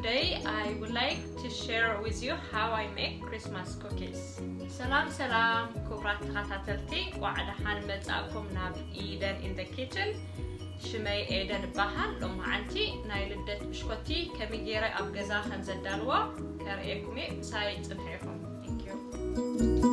Today I would like to share with you how I make Christmas cookies. Salam salam, kubrat khatatalti, wa'ada han mezaakum nab Eden in the kitchen. Shmay Eden bahal lo ma'anti nailedet bishkoti kamigere abgaza khanzadalwa kar'ekumi sai tsbhikum. Thank you.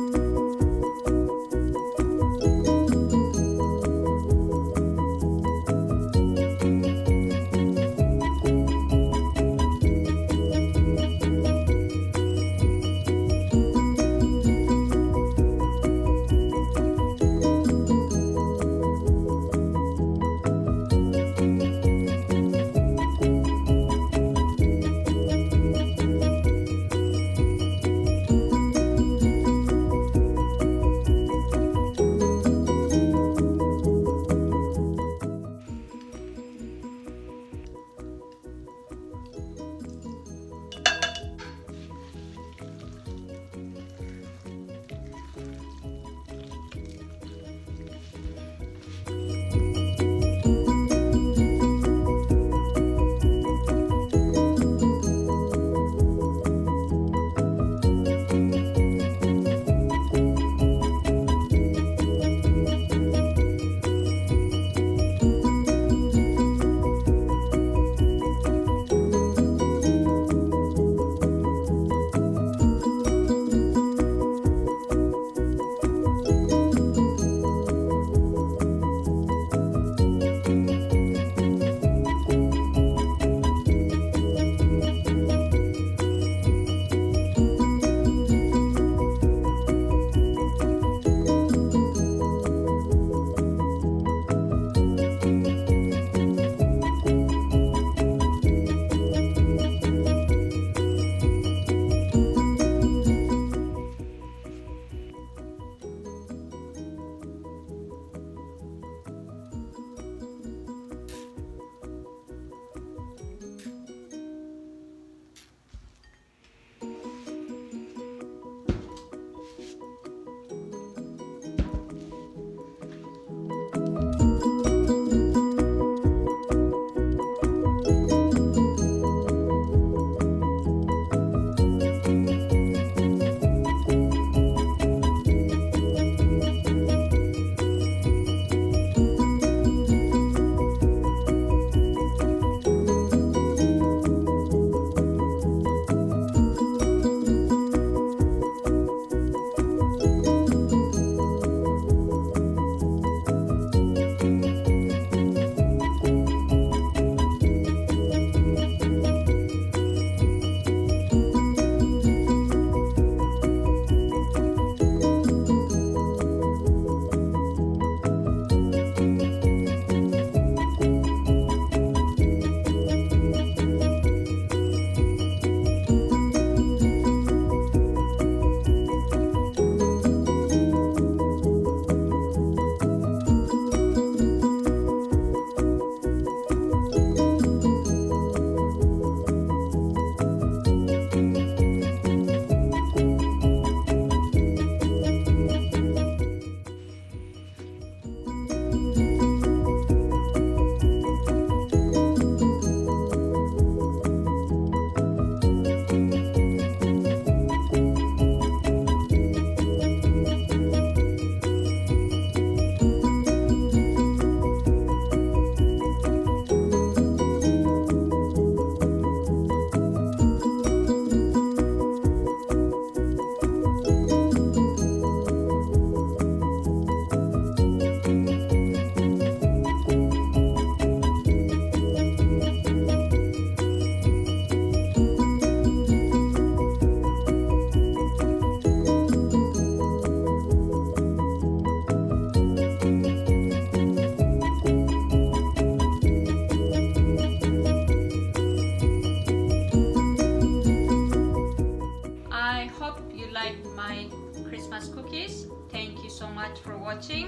Cookies. Thank you so much for watching.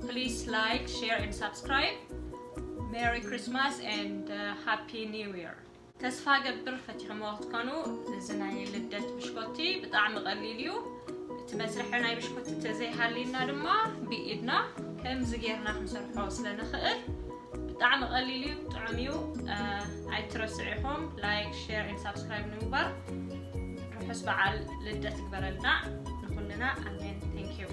Please like, share and subscribe. Merry Christmas and Happy New Year. تسفى قبر فتحهم وقت كانوا زناي لدت بشكوتي بطعم قليليو تمسرحنا بشكوتي تزي حالينا لما بإيدنا كم زغيرنا نسرحو سلنخيل طعم قليل طعميو ايترسعيهم لايك شير اند سبسكرايب نمبر رحس بعل لدت قبرلنا نقولنا امين ثانك يو